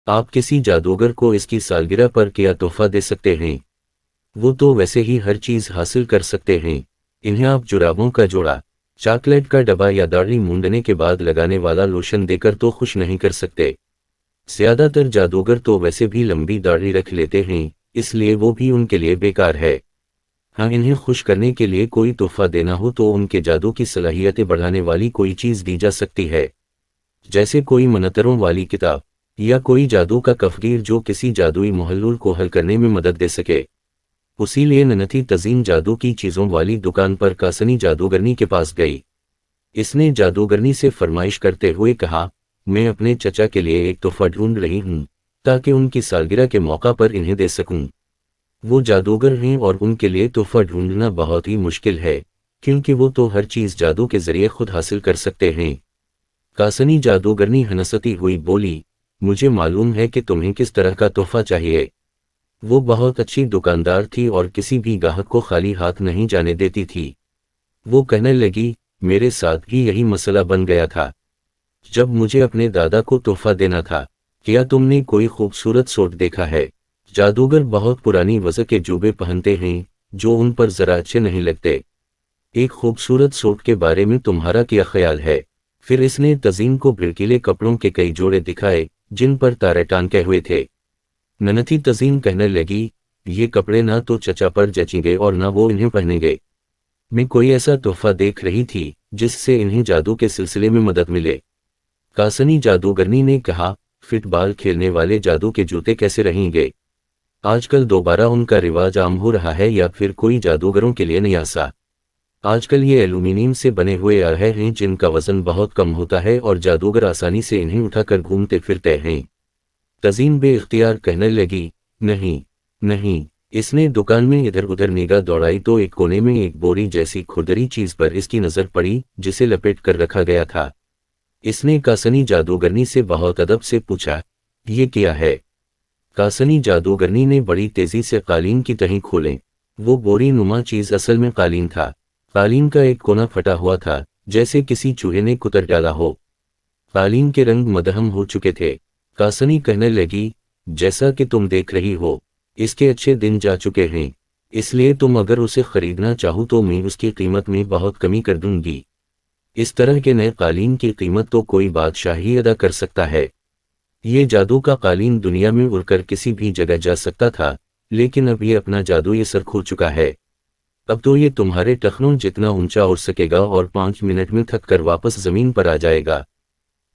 آپ کسی جادوگر کو اس کی سالگرہ پر کیا تحفہ دے سکتے ہیں؟ وہ تو ویسے ہی ہر چیز حاصل کر سکتے ہیں، انہیں آپ جرابوں کا جوڑا، چاکلیٹ کا ڈبہ یا داڑھی مونڈنے کے بعد لگانے والا لوشن دے کر تو خوش نہیں کر سکتے۔ زیادہ تر جادوگر تو ویسے بھی لمبی داڑھی رکھ لیتے ہیں، اس لیے وہ بھی ان کے لیے بیکار ہے۔ ہاں، انہیں خوش کرنے کے لیے کوئی تحفہ دینا ہو تو ان کے جادو کی صلاحیتیں بڑھانے والی کوئی چیز دی جا سکتی ہے، جیسے کوئی منتروں والی کتاب یا کوئی جادو کا کفگیر جو کسی جادوئی محلول کو حل کرنے میں مدد دے سکے۔ اسی لیے ننھتی تزین جادو کی چیزوں والی دکان پر کاسنی جادوگرنی کے پاس گئی۔ اس نے جادوگرنی سے فرمائش کرتے ہوئے کہا، میں اپنے چچا کے لیے ایک تحفہ ڈھونڈ رہی ہوں تاکہ ان کی سالگرہ کے موقع پر انہیں دے سکوں۔ وہ جادوگر ہیں اور ان کے لیے تحفہ ڈھونڈنا بہت ہی مشکل ہے، کیونکہ وہ تو ہر چیز جادو کے ذریعے خود حاصل کر سکتے ہیں۔ کاسنی جادوگرنی ہنستی ہوئی بولی، مجھے معلوم ہے کہ تمہیں کس طرح کا تحفہ چاہیے۔ وہ بہت اچھی دکاندار تھی اور کسی بھی گاہک کو خالی ہاتھ نہیں جانے دیتی تھی۔ وہ کہنے لگی، میرے ساتھ بھی یہی مسئلہ بن گیا تھا جب مجھے اپنے دادا کو تحفہ دینا تھا۔ کیا تم نے کوئی خوبصورت سوٹ دیکھا ہے؟ جادوگر بہت پرانی وضع کے جوبے پہنتے ہیں جو ان پر ذرا اچھے نہیں لگتے۔ ایک خوبصورت سوٹ کے بارے میں تمہارا کیا خیال ہے؟ پھر اس نے تزین کو بھڑکیلے کپڑوں کے کئی جوڑے دکھائے جن پر تارے ٹانکے ہوئے تھے۔ ننھتی تزین کہنے لگی، یہ کپڑے نہ تو چچا پر جچیں گے اور نہ وہ انہیں پہنیں گے۔ میں کوئی ایسا تحفہ دیکھ رہی تھی جس سے انہیں جادو کے سلسلے میں مدد ملے۔ کاسنی جادوگرنی نے کہا، فٹ بال کھیلنے والے جادو کے جوتے کیسے رہیں گے؟ آج کل دوبارہ ان کا رواج عام ہو رہا ہے یا پھر کوئی جادوگروں کے لیے نیاسا؟ آج کل یہ ایلومینیم سے بنے ہوئے آلے ہیں جن کا وزن بہت کم ہوتا ہے اور جادوگر آسانی سے انہیں اٹھا کر گھومتے پھرتے ہیں۔ تزین بے اختیار کہنے لگی، نہیں نہیں۔ اس نے دکان میں ادھر ادھر نگاہ دوڑائی تو ایک کونے میں ایک بوری جیسی کھردری چیز پر اس کی نظر پڑی جسے لپیٹ کر رکھا گیا تھا۔ اس نے کاسنی جادوگرنی سے بہت ادب سے پوچھا، یہ کیا ہے؟ کاسنی جادوگرنی نے بڑی تیزی سے قالین کی تہیں کھولیں۔ وہ بوری نما چیز اصل میں قالین تھا۔ قالین کا ایک کونا پھٹا ہوا تھا جیسے کسی چوہے نے کتر ڈالا ہو۔ قالین کے رنگ مدھم ہو چکے تھے۔ کاسنی کہنے لگی، جیسا کہ تم دیکھ رہی ہو اس کے اچھے دن جا چکے ہیں، اس لیے تم اگر اسے خریدنا چاہو تو میں اس کی قیمت میں بہت کمی کر دوں گی۔ اس طرح کے نئے قالین کی قیمت تو کوئی بادشاہ ہی ادا کر سکتا ہے۔ یہ جادو کا قالین دنیا میں اڑ کر کسی بھی جگہ جا سکتا تھا، لیکن اب یہ اپنا جادو یہ سر کھو چکا ہے۔ اب تو یہ تمہارے ٹخنوں جتنا اونچا اڑ سکے گا اور 5 منٹ میں تھک کر واپس زمین پر آ جائے گا۔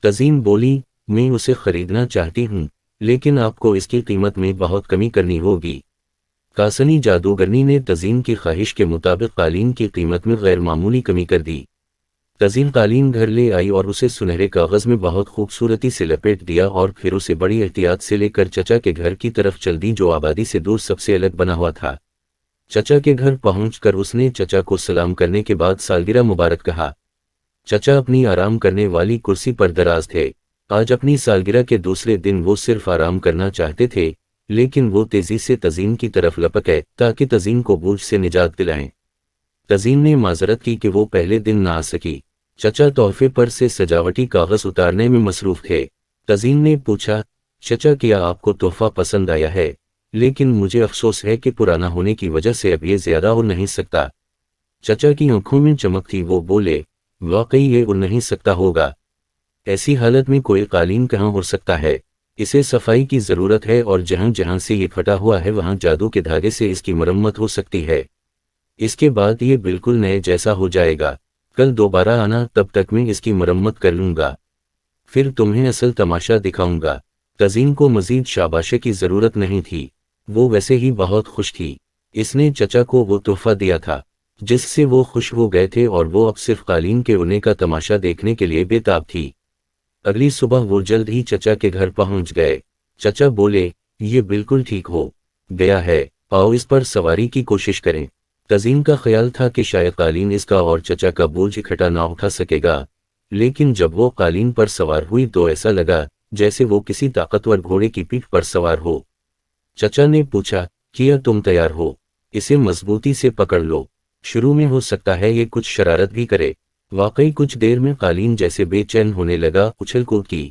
تزین بولی، میں اسے خریدنا چاہتی ہوں لیکن آپ کو اس کی قیمت میں بہت کمی کرنی ہوگی۔ کاسنی جادوگرنی نے تزین کی خواہش کے مطابق قالین کی قیمت میں غیر معمولی کمی کر دی۔ تزین قالین گھر لے آئی اور اسے سنہرے کاغذ میں بہت خوبصورتی سے لپیٹ دیا اور پھر اسے بڑی احتیاط سے لے کر چچا کے گھر کی طرف چل دی جو آبادی سے دور سب سے الگ بنا ہوا تھا۔ چچا کے گھر پہنچ کر اس نے چچا کو سلام کرنے کے بعد سالگرہ مبارک کہا۔ چچا اپنی آرام کرنے والی کرسی پر دراز تھے۔ آج اپنی سالگرہ کے دوسرے دن وہ صرف آرام کرنا چاہتے تھے، لیکن وہ تیزی سے تزین کی طرف لپکے تاکہ تزین کو بوجھ سے نجات دلائیں۔ تزین نے معذرت کی کہ وہ پہلے دن نہ آ سکی۔ چچا تحفے پر سے سجاوٹی کاغذ اتارنے میں مصروف تھے۔ تزین نے پوچھا، چچا کیا آپ کو تحفہ پسند آیا ہے؟ لیکن مجھے افسوس ہے کہ پرانا ہونے کی وجہ سے اب یہ زیادہ اڑ نہیں سکتا۔ چچا کی آنکھوں میں چمک تھی، وہ بولے، واقعی یہ اڑ نہیں سکتا ہوگا۔ ایسی حالت میں کوئی قالین کہاں اڑ سکتا ہے؟ اسے صفائی کی ضرورت ہے اور جہاں جہاں سے یہ پھٹا ہوا ہے وہاں جادو کے دھاگے سے اس کی مرمت ہو سکتی ہے۔ اس کے بعد یہ بالکل نئے جیسا ہو جائے گا۔ کل دوبارہ آنا، تب تک میں اس کی مرمت کر لوں گا، پھر تمہیں اصل تماشا دکھاؤں گا۔ تزین کو مزید شاباشی کی ضرورت نہیں تھی، وہ ویسے ہی بہت خوش تھی۔ اس نے چچا کو وہ تحفہ دیا تھا جس سے وہ خوش ہو گئے تھے اور وہ اب صرف قالین کے اڑنے کا تماشا دیکھنے کے لیے بے تاب تھی۔ اگلی صبح وہ جلد ہی چچا کے گھر پہنچ گئے۔ چچا بولے، یہ بالکل ٹھیک ہو گیا ہے، آؤ اس پر سواری کی کوشش کریں۔ تزین کا خیال تھا کہ شاید قالین اس کا اور چچا کا بوجھ اکٹھا نہ اٹھا سکے گا، لیکن جب وہ قالین پر سوار ہوئی تو ایسا لگا جیسے وہ کسی طاقتور گھوڑے کی پیٹھ پر سوار ہو۔ چچا نے پوچھا، کیا تم تیار ہو؟ اسے مضبوطی سے پکڑ لو، شروع میں ہو سکتا ہے یہ کچھ شرارت بھی کرے۔ واقعی کچھ دیر میں قالین جیسے بے چین ہونے لگا، اچھل کود کی